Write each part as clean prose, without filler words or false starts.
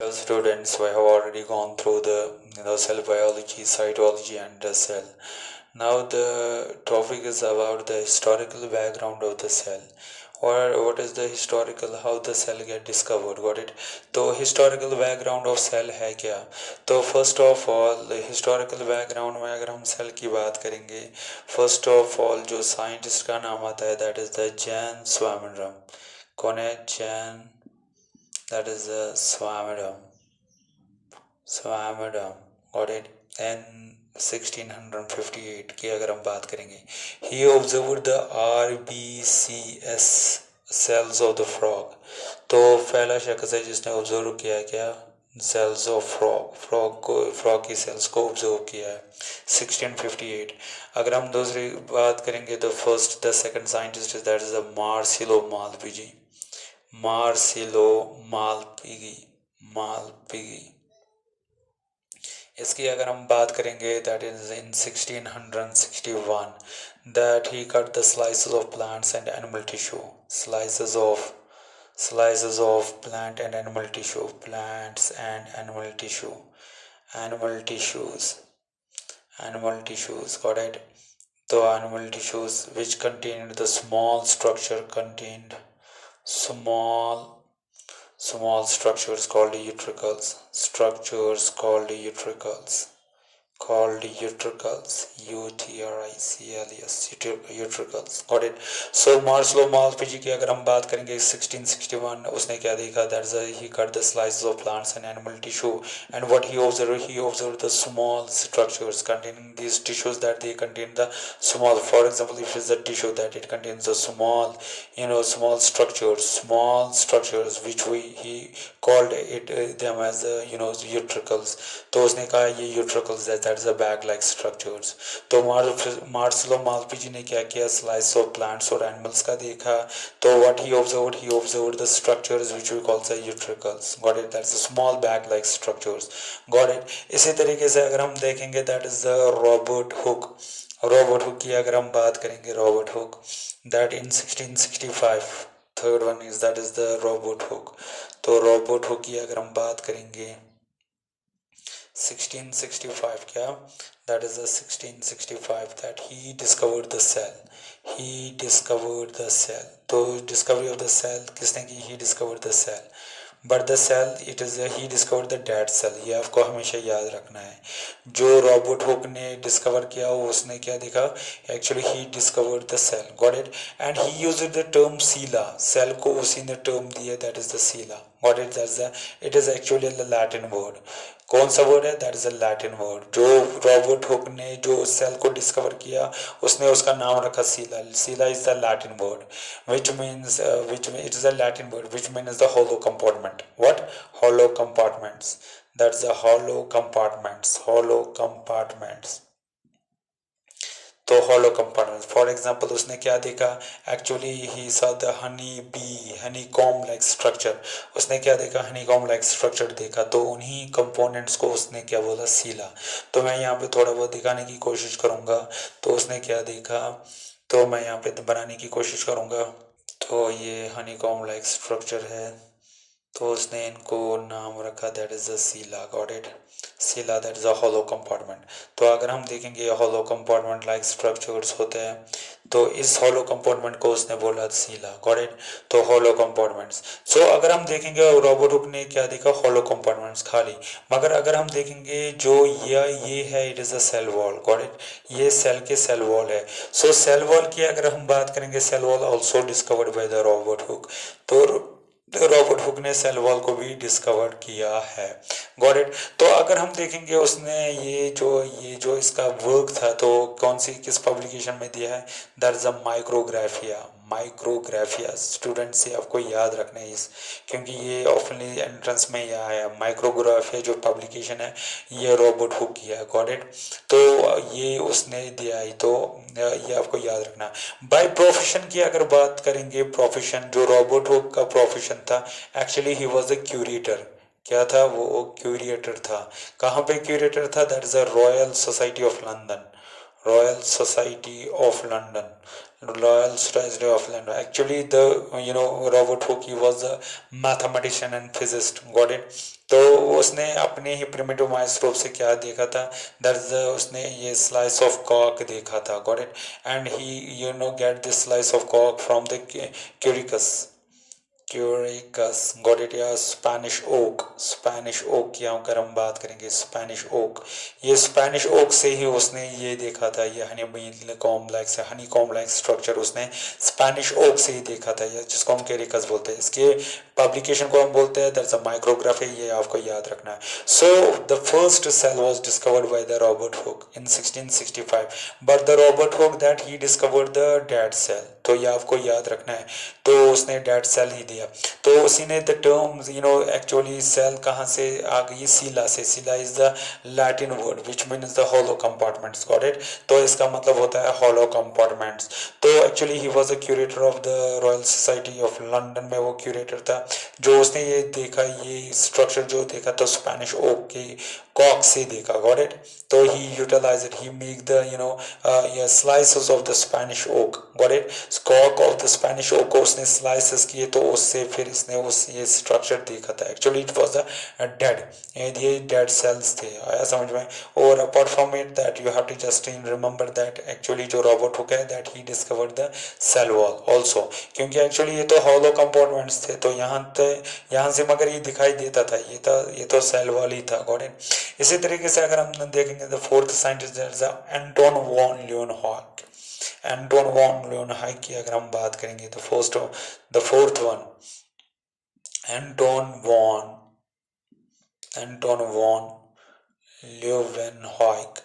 Hello students, we have already gone through the cell biology, cytology and the cell. Now the topic is about the historical background of the cell, or what is the historical how the cell get discovered. Got it? तो historical background of cell है क्या? तो first of all the historical background में अगर हम cell की बात करेंगे, first of all जो scientist का नाम आता है that is the Jan Swaminram. कौन है? Jan, that is the Swaminram. Got it? And 1658 की अगर हम बात करेंगे, he observed the RBCS cells of the frog. तो पहला शख्स है जिसने ऑब्जर्व किया क्या? सेल्स ऑफ फ्रॉग की सेल्स को ऑब्जर्व किया है 1658. अगर हम दूसरी बात करेंगे तो first the second scientist is that is the Marcello Malpighi. Malpighi. इसकी अगर हम बात करेंगे that is in 1661 that he cut the slices of plants and animal tissue. slices of plant and animal tissue, plants and animal tissues. Got it? So animal tissues which contained the small structures called utricles. utricles. Got it? So Marcelo Malpighi की अगर हम बात करेंगे 1661 उसने क्या देखा? That is he cut the slices of plants and animal tissue, and what he observed the small structures containing these tissues, that they contain the small, for example if it's a tissue that it contains the small structures which he called it them as utricles. तो उसने कहा ये utricles है, that is a bag like structures. तो Marcelo मालपिजी ने क्या किया? Slice of plants और एनिमल्स का देखा. तो what he observed the structures which we call the utricles. Got it? That's a small bag like structures. Got it? इसी तरीके से अगर हम देखेंगे that is the Robert hook की अगर हम बात करेंगे, Robert Hooke that in 1665 third one is that is the Robert Hooke. तो रॉबर्ट हुक की अगर हम बात करेंगे 1665 क्या? That is the 1665 that he discovered the cell. तो discovery of the cell किसने की? He discovered the cell. But the cell it is he discovered the dead cell. ये आपको हमेशा याद रखना है. जो रॉबर्ट हुक ने डिस्कवर किया उसने क्या देखा? Actually he discovered the cell. Got it? And he used the term cella. Cell को उसी ने term दिया, that is the cella. Got it? It is actually a Latin word. कौन सा वर्ड है? That is a Latin word. जो Robert Hooke ने जो सेल को डिस्कवर किया उसने उसका नाम रखा सीला is the Latin word which means it is a Latin word which means the hollow compartment. What? Hollow compartments. That's the hollow compartments. तो hollow compartments. For example उसने क्या देखा? Actually he saw the honeycomb like structure. उसने क्या देखा? honeycomb like structure देखा. तो उन्हीं components को उसने क्या बोला? सीला. तो मैं यहाँ पे थोड़ा बहुत दिखाने की कोशिश करूँगा. तो उसने क्या देखा? तो मैं यहाँ पे बनाने की कोशिश करूँगा. तो ये honeycomb like structure है. तो उसने इनको नाम रखा that is the सीला. Got it? सीला that is a hollow compartment. तो अगर हम देखेंगे hollow compartment like structures होते हैं तो इस hollow compartment को उसने बोला सीला. Got it? तो hollow compartments. So अगर हम देखेंगे रॉबर्ट हुक ने क्या देखा? hollow compartments खाली. मगर अगर हम देखेंगे जो ये है it is a cell wall. Got it? ये सेल के सेल वॉल है. So सेल वॉल की अगर हम बात करेंगे, cell wall also discovered by the Robert Hooke. तो रॉबर्ट हुक ने सेल वॉल को भी डिस्कवर किया है. Got it? तो अगर हम देखेंगे उसने ये जो इसका वर्क था तो कौन सी किस पब्लिकेशन में दिया है? That is a Micrographia. Students से आपको याद रखना है इस, क्योंकि ये ऑफनली एंट्रेंस में यह आया. माइक्रोग्राफिया जो पब्लिकेशन है ये रॉबर्ट हुक की है. Got it? तो ये उसने दिया है, तो ये आपको याद रखना. बाय प्रोफेशन की अगर बात करेंगे, प्रोफेशन जो रॉबर्ट हुक का प्रोफेशन था, actually he was a curator. क्या था वो? क्यूरेटर था. कहाँ पे क्यूरेटर था? That is the royal society of London. Actually, the Robert Hooke, he was a mathematician and physicist. Got it? तो उसने अपने ही प्रिमिटिव माइक्रोस्कोप से क्या देखा था, दैट उसने ये स्लाइस ऑफ कॉक देखा था, got it, and he get this slice of कॉक from the Quercus, Quercus, got it, या स्पेनिश ओक, स्पेनिश ओक की अगर हम बात करेंगे, स्पेनिश ओक, ये स्पेनिश ओक से ही उसने ये देखा था, ये honey complex, honey complex structure उसने स्पेनिश ओक से ही देखा था, ये जिसको हम क्यूरिकस बोलते हैं। इसके पब्लिकेशन को हम बोलते हैं दैट्स अ माइक्रोग्राफी, ये आपको याद रखना है। So the first cell was discovered by the Robert Hooke in 1665, but the Robert Hooke that he discovered the dead cell, तो ये आपको याद रखना है, तो उसने डेड सेल ही दिया। तो उसी ने द टर्म एक्चुअली सेल कहाँ से आ गई, सीला से, सीला is the Latin word which means the hollow compartments, got it, तो इसका मतलब होता है हॉलो कंपार्टमेंट्स। तो actually he was a curator of the royal society of London में वो क्यूरेटर था, जो उसने ये देखा, ये स्ट्रक्चर जो देखा तो स्पेनिश ओक के कॉक से देखा, गॉट इट, तो he utilise it, he make the slices of the Spanish oak, got it, कॉक ऑफ द स्पेनिश ओक को उसने स्लाइसेस किए, तो उससे फिर इसने उस ये स्ट्रक्चर देखा था। Actually it was a dead, ये डेड सेल्स थे, आया समझ में। और apart from it that you have to just remember that actually जो रॉबर्ट हुक है that he discovered the cell wall also, क्योंकि एक्चुअली ये तो हॉलो कंपार्टमेंट्स थे, तो यहाँ से मगर ये दिखाई देता था, ये तो सेल वॉल ही था, गॉट इट। इसी तरीके से अगर हम देखेंगे the fourth scientist Anton van Leeuwenhoek, Anton van Leeuwenhoek की अगर हम बात करेंगे तो the fourth one Anton von Leeuwenhoek.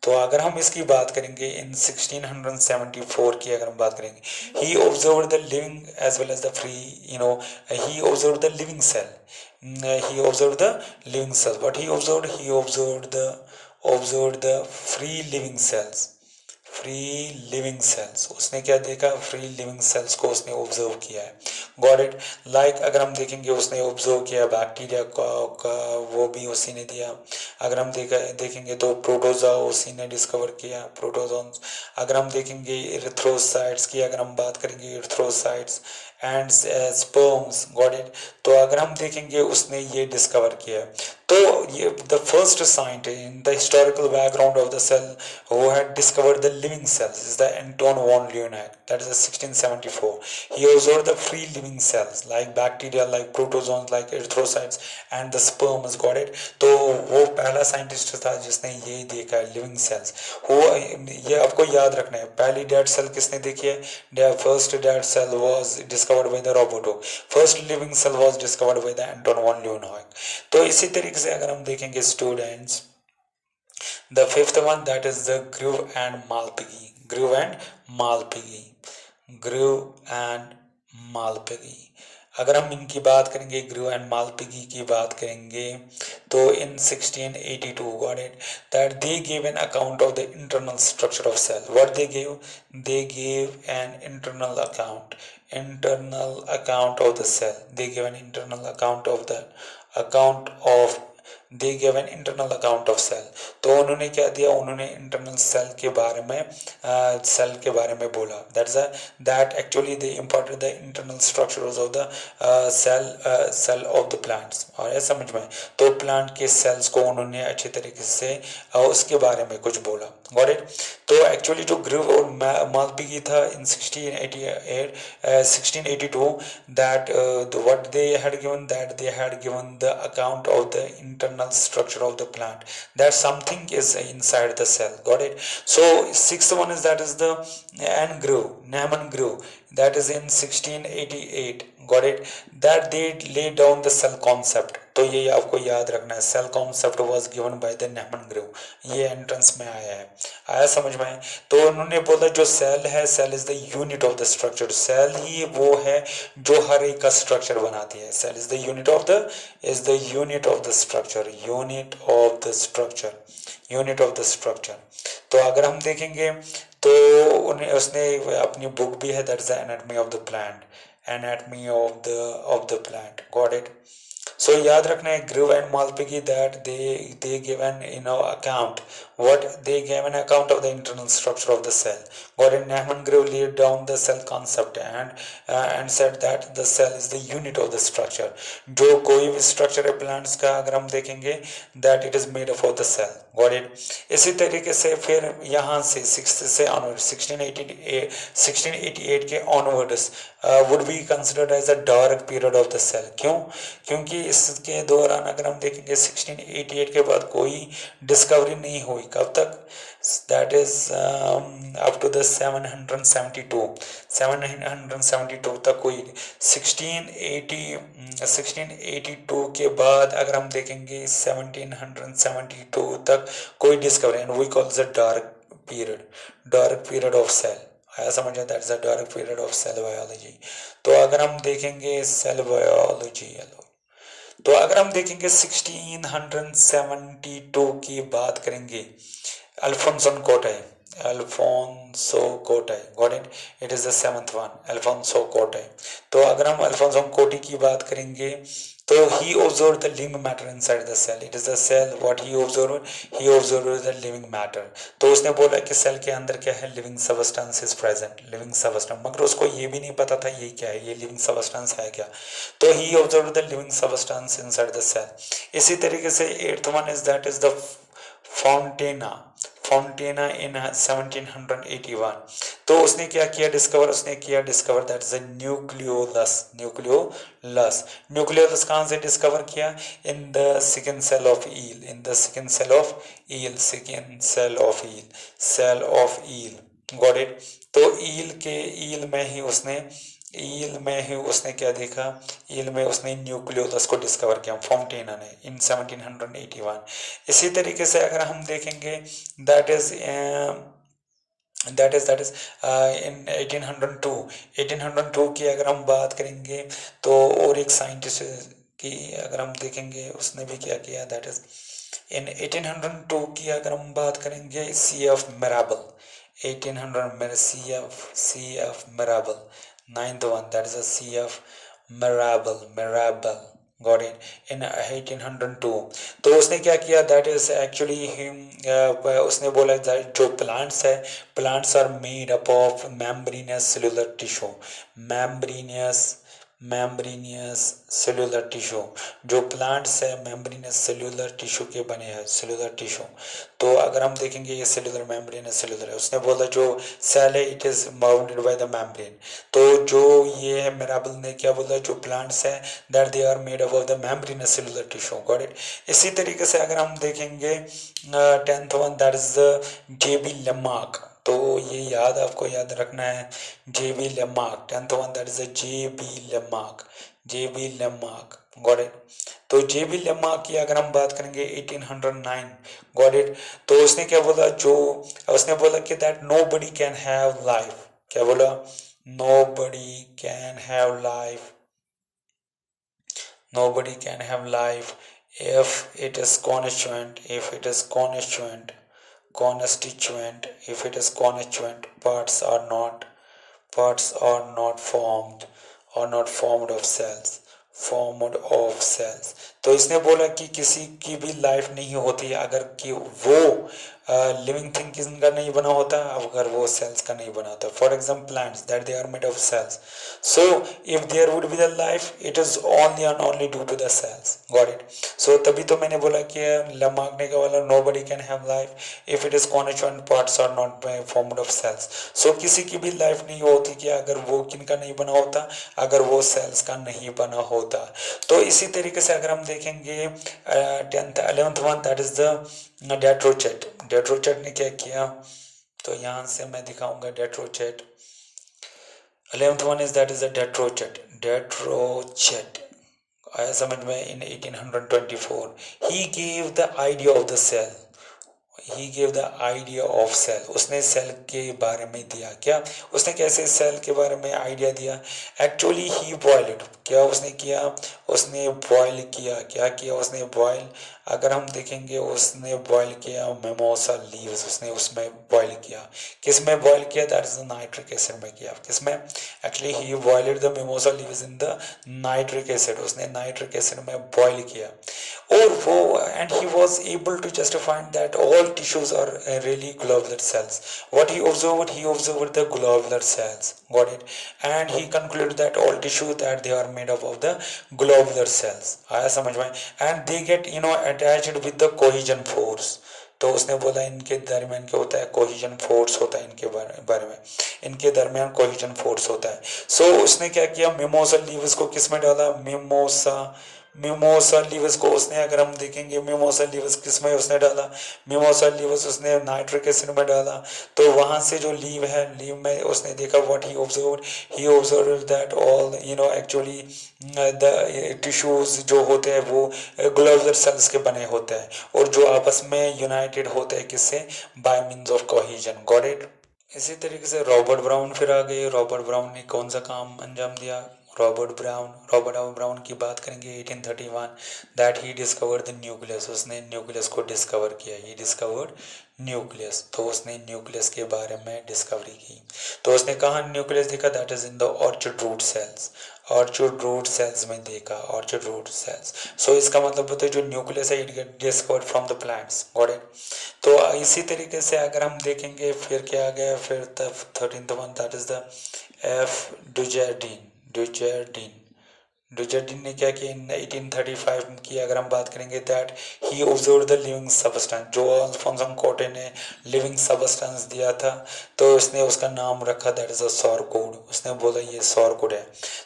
तो अगर हम इसकी बात करेंगे इन 1674 की अगर हम बात करेंगे, he observe the living as well as the free, he observe the living cell, he observed the living cells, but he observed the free living cells, free living cells, उसने क्या देखा, फ्री लिविंग सेल्स को उसने observe किया है, got it. Like अगर हम देखेंगे उसने ऑब्जर्व किया बैक्टीरिया का वो भी उसी ने दिया। अगर हम देखेंगे तो प्रोटोजा उसी ने डिस्कवर किया, प्रोटोजोन्स। अगर हम देखेंगे इरिथ्रोसाइट्स की अगर हम बात करेंगे, erythrocytes and sperms, got it, तो अगर हम देखेंगे उसने ये डिस्कवर किया। तो ये the first scientist in the historical background of the cell who had discovered the living cells is the Anton von Leeuwenhoek, that is 1674. He observed the free living cells like bacteria, like protozoans, like erythrocytes and the sperms, got it। तो वो पहला scientist था जिसने ये देखा है living cells. वो ये आपको याद रखना है, पहली डेड सेल किसने देखी है, first dead cell was discovered by the Robert Hooke, first living cell was discovered by the Anton von Leeuwenhoek. तो इसी तरीके से अगर हम देखेंगे students, the fifth one that is the Grove and Malpighi, Grove and Malpighi, Grove and Malpighi। अगर हम इनकी बात करेंगे, ग्रू एंड मालपिगी की बात करेंगे, तो in 1682 got it that they give an account of the internal structure of cell. What they give an internal account of the cell, they give an internal account of the account of they give an internal account of cell. तो उन्होंने क्या दिया, उन्होंने internal shell के बारे में बोला, that actually they imported the internal structures of the cell of the plants, और ये समझ में। तो प्लांट के सेल्स को उन्होंने अच्छे तरीके से उसके बारे में कुछ बोला, गॉट इट। तो एक्चुअली जो ग्रीव और मालपिगी था इन 1682 that what they had given the account of the internal structure of the plant, that something is inside the cell, got it। So sixth one is that is the Naaman Grew, that is in 1688, got it, that they laid down the cell concept। तो ये आपको याद रखना है, cell concept was given by the Nehemiah Grew, ये entrance में आया समझ में। तो उन्होंने बोला जो सेल है, cell is the unit of the structure, cell ही वो है जो हर एक का स्ट्रक्चर बनाती है, cell is the unit of the structure, unit of the structure. तो अगर हम देखेंगे तो उसने अपनी बुक भी है, that is the anatomy of the plant, anatomy of the plant, got it. So याद रखना है Grew and Malpighi that they give an account what they gave an account of the internal structure of the cell. Gordon Nehman Grove laid down the cell concept and said that the cell is the unit of the structure. जो कोई भी structure है plants का अगर हम देखेंगे that it is made up of the cell. Got it? इसी तरीके से फिर यहाँ से 6 से onward 1688 के onwards would be considered as a dark period of the cell. क्यों? क्योंकि इसके दौरान अगर हम देखेंगे 1688 के बाद कोई डिस्कवरी नहीं हुई. कब तक? That is up to the 772 तक कोई 1682 के बाद अगर हम देखेंगे 1772 तक कोई discovery and we call it dark period of cell. आया समझ में? That's the dark period of cell biology. तो अगर हम देखेंगे सेल बायोलॉजी तो अगर हम देखेंगे 1672 की बात करेंगे Alfonso Cotai. Got it? It is the 7th one. Alfonso Cotai. तो अगर हम अल्फोंसो कोटी की बात करेंगे तो he observed the living matter inside the cell. It is the cell. What he observed? He observed the living matter. तो उसने बोला कि सेल के अंदर क्या है? living substance is present. living substance. मगर उसको ये भी नहीं पता था ये क्या है, ये living substance है क्या. तो he observed the living substance inside the cell. इसी तरीके से 8th one is that is the Fontana in 1781. तो उसने क्या किया discover that is nucleolus. Nucleolus कहाँ से डिस्कवर किया? In the second cell of eel. Got it? तो ईल में ही उसने क्या देखा? ईल में उसने न्यूक्लियोलस को डिस्कवर किया फोंटेना ने इन 1781. इसी तरीके से अगर हम देखेंगे दैट इज इन 1802 की अगर हम बात करेंगे तो और एक साइंटिस्ट की अगर हम देखेंगे उसने भी क्या किया. दैट इज इन 1802 की अगर हम बात करेंगे CF Mirabel. 1800 CF Mirabel. 9th one, that is a CF Mirabel. Got it? In 1802. तो उसने क्या किया? That is actually him. उसने बोला जो plants are made up of membranous cellular tissue. membranous cellular tissue. जो plants है membranous cellular tissue के बने हैं. तो अगर हम देखेंगे ये cellular membranous cellular है. उसने बोला जो सेल है it is bounded by the membrane. तो जो ये है Mirabel ने क्या बोला? जो plants है that they are made up of the membranous cellular tissue. Got it? इसी तरीके से अगर हम देखेंगे 10th one, that is the J.B. Lamarck. तो ये आपको याद रखना है J.B. Lamarck. 10th one, that is a J.B. Lamarck. Got it? तो J.B. Lamarck की अगर हम बात करेंगे 1809. Got it? तो उसने क्या बोला? उसने बोला कि that nobody can have life. क्या बोला? Nobody can have life if it is constituent, parts are not formed of cells. तो इसने बोला कि किसी की भी लाइफ नहीं होती अगर कि वो लिविंग थिंग किसका नहीं बना होता, अगर वो सेल्स का नहीं बना होता. For example plants that they are made of cells. So if there would be the life it is only and only due to the cells. Got it? So तभी तो मैंने बोला कि लमार्क ने कहा वाला nobody can have life if it is constituent parts are not formed of cells. So किसी की भी लाइफ नहीं होती कि अगर वो किनका नहीं बना होता, अगर वो सेल्स का नहीं बना होता. तो इसी तरीके से अगर हम देखेंगे 11th one that is the Dutrochet ने क्या किया? तो यहां से मैं दिखाऊंगा Dutrochet. 11th one is that is the Dutrochet. आया समझ में? In 1824 he gave the idea of the cell. उसने सेल के बारे में दिया. क्या उसने कैसे सेल के बारे में आइडिया दिया? एक्चुअली ही बॉइल्ड. क्या उसने किया? उसने बॉयल किया. क्या किया उसने? बॉयल. अगर हम देखेंगे उसने बॉयल किया मिमोसा लीव्स. उसने उसमें बॉयल किया. किस में बॉयल किया? That is the nitric acid में किया. किस में? Actually he boiled the mimosa leaves in the nitric acid. उसने नाइट्रिक एसिड में बॉयल किया और वो and he was able to justify that all tissues are really globular cells. What he observed? He observed the globular cells. Got it? And he concluded that all tissue that they are made up of the globular cells. आया समझ में? And they get attached with the cohesion force. तो उसने बोला इनके दरमियान क्या होता है, कोहिजन फोर्स होता है इनके बारे में, इनके दरमियान कोहिजन फोर्स होता है. सो उसने क्या किया, मिमोसा लीव्स को किस में डाला, मिमोसा लीव्स को उसने, अगर हम देखेंगे मिमोसा लीव्स किस में उसने डाला, मिमोसा लीव्स उसने नाइट्रिक एसिड में डाला. तो वहां से जो लीव है, लीव में उसने देखा what he observed that all actually the tissues जो होते हैं वो ग्लोबुलर सेल्स के बने होते हैं और जो आपस में यूनाइटेड होते हैं किससे, bye means of cohesion. Got it? इसी तरीके से रॉबर्ट ब्राउन फिर आ गए. रॉबर्ट ब्राउन ने कौन सा काम अंजाम दिया? रॉबर्ट ब्राउन की बात करेंगे 1831, that he discovered the nucleus. उसने न्यूक्लियस को डिस्कवर किया. He discovered nucleus. तो उसने न्यूक्लियस के बारे में डिस्कवरी की. तो उसने कहा न्यूक्लियस देखा, that is in the orchid root cells. Orchid root cells में देखा, ऑर्चिड रूट सेल्स. सो इसका मतलब होता है जो न्यूक्लियस है it get discovered from the plants. Got it? तो इसी तरीके से अगर हम देखेंगे फिर क्या आ गया, फिर 13th one, that is the F Dujardin ने क्या किया इन 1835 की अगर हम बात करेंगे, that he observe the living substance. जो अल्फोंसो कोटे ने लिविंग सबस्टेंस दिया था तो उसने उसका नाम रखा, दैट इज अ सौर कोड. उसने बोला ये सौर कोड है.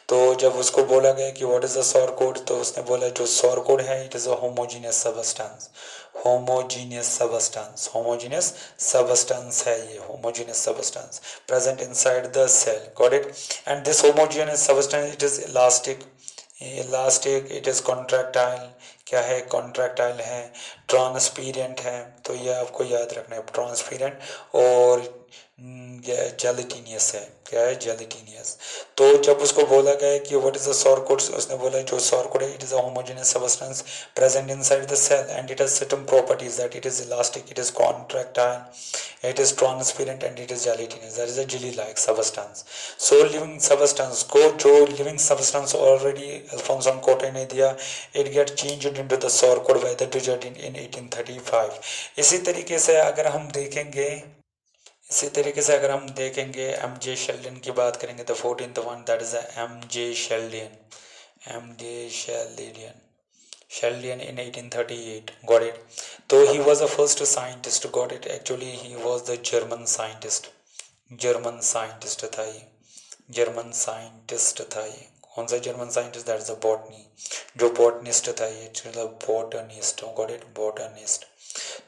तो जब उसको बोला गया कि व्हाट इज अ सौर कोड, तो उसने बोला जो सौर कोड है it is a homogeneous substance. Homogeneous substance है ये, homogeneous substance present inside the cell. Got it? And this homogeneous substance it is elastic, it is contractile. क्या है? कॉन्ट्रैक्टाइल है. ट्रांसपीरेंट है. तो ये आपको याद रखना है, ट्रांसपीरेंट. और जेलिटिनियस है. क्या है? जेलिटिनियस. तो जब उसको बोला गया कि what is the sarcode, उसने बोला जो सौर कोड है it is a homogeneous substance present inside the cell and it has certain properties, that it is elastic, it is contractile, it is transparent and it is gelatinous. That is a jelly like substance. So living substance को जो living substance already Alfonso कोटे ने दिया, it get changed into the sour code by the Dujardin in 1835. इसी तरीके से अगर हम देखेंगे एम जे शेल्डन की बात करेंगे, तो 14th one, that is M J Sheldon in 1838. Got it? So he was the first scientist. Got it? Actually he was the German scientist. था ये. जर्मन साइंटिस्ट था ये. कौन सा German scientist? That is a botany. जो botanist था ये, मतलब बॉटनिस्ट. Got it? बॉटनिस्ट.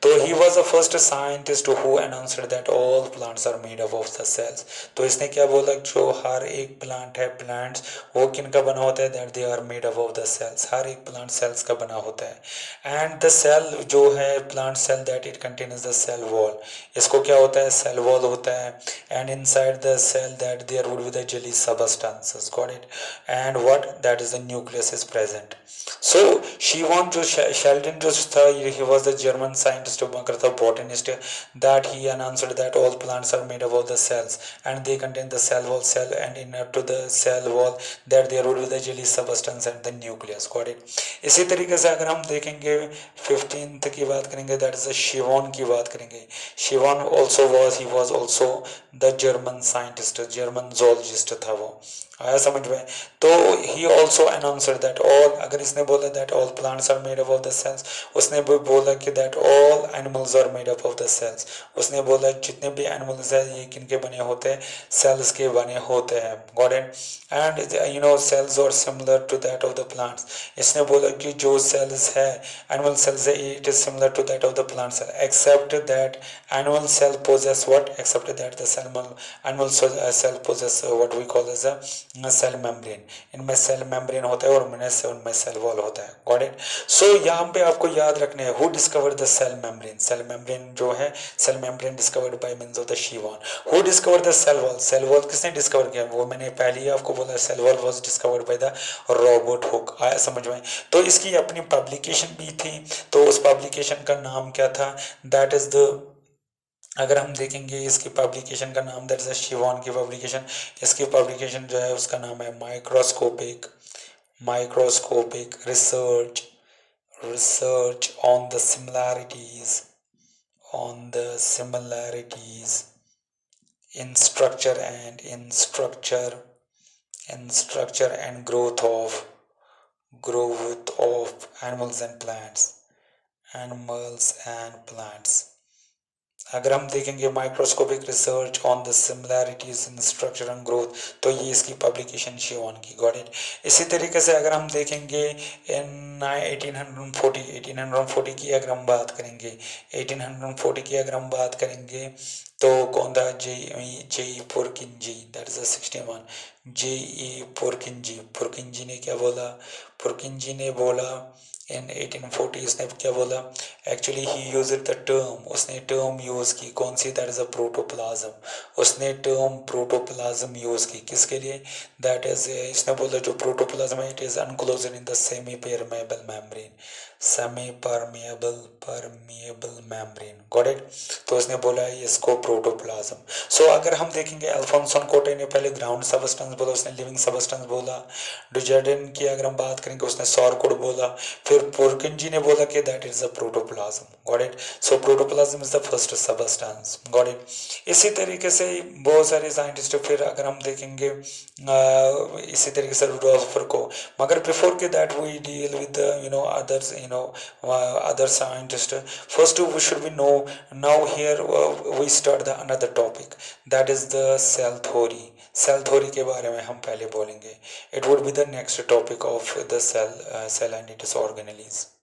तो he was the first scientist who announced that all plants are made up of the cells. तो इसने क्या बोला, जो हर एक प्लांट है, प्लांट्स वो किन का बना होता है, that they are made up of the cells. हर एक प्लांट सेल्स का बना होता है. एंड द सेल जो है, plant cell, that it contains the cell wall. इसको क्या होता है, सेल वॉल होता है. And inside the cell that there would be the jelly substances. Got it? And what, that is the nucleus is present. So Schwann जो Sheldon जो था, he was the German scientist मगर था botanist, that he announced that all plants are made up of the cells and they contain the cell and in to the cell wall that there would be the jelly substance and the nucleus. Got it? इसी तरीके से अगर हम देखेंगे 15th की बात करेंगे, that is शिवॉन की बात करेंगे. शिवॉन he was also the German scientist, German zoologist था वो. आया समझ में? तो he also announced that all, अगर इसने बोला that all plants are made up of the cells, उसने भी बोला कि that all animals are made up of the cells. उसने बोला जितने भी एनिमल्स है ये किनके बने होते हैं, सेल्स के बने होते हैं. Got it? And cells are similar to that of the plants. इसने बोला कि जो सेल्स है, एनिमल सेल्स है, it is similar to that of the plant cell, except that animal cell possess what, except that the animal cell possess what we call as a cell membrane. इनमें cell membrane होता है और उनमें cell wall होता है. Got it? सो यहाँ पे आपको याद रखना है, who discovered the cell membrane. Cell membrane जो है, cell membrane discovered by means of the Schwann. Who discovered the cell wall. Cell wall किसने डिस्कवर किया, वो मैंने पहले ही आपको बोला, cell wall was discovered by the Robert Hooke. आया समझ में? तो इसकी अपनी पब्लिकेशन भी थी. तो उस पब्लिकेशन का नाम क्या था, दैट इज द, अगर हम देखेंगे इसकी पब्लिकेशन का नाम, दैट इज शिवॉन की पब्लिकेशन. इसकी पब्लिकेशन जो है उसका नाम है microscopic research research on the similarities in structure and growth of animals and plants. अगर हम देखेंगे microscopic research on the similarities in structure and growth, तो ये इसकी पब्लिकेशन शिवान की, गॉट इट। इसी तरीके से अगर हम देखेंगे इन 1840 की अगर हम बात करेंगे, 1840 की अगर हम बात करेंगे तो कौन था, जे पुरकिंजी, दैट इज 61। जे पुरकिंजी ने क्या बोला, पुरकिंजी ने बोला इन 1840 उसने क्या बोला, actually he use the term, उसने टर्म यूज की कौन सी, दैट इज अ प्रोटोप्लाज्म। उसने टर्म प्रोटोप्लाज्म यूज की किसके लिए, दैट इज इसने बोला जो प्रोटोप्लाज्म है it is अनक्लोज्ड in the semi permeable membrane, semi permeable membrane, got it. तो उसने बोला इसको प्रोटोप्लाज्म। सो अगर हम देखेंगे अल्फोंसो कोटे ने पहले ग्राउंड सबस्टेंस बोला, उसने लिविंग सबस्टेंस बोला। डुजर्डेन की अगर हम बात करेंगे उसने सॉरकोड बोला। फिर पुरकिंजी ने बोला कि that is a protoplasm, got it. So protoplasm is the first substance, got it. इसी तरीके से बहुत सारे साइंटिस्ट, फिर अगर हम देखेंगे इसी तरीके से रुडोल्फ को, मगर बिफोर के that we deal with others other scientists. First we should be know, now here we start the another topic, that is the cell theory. Cell theory के बारे में हम पहले बोलेंगे, it would be the next topic of the cell and its organelles.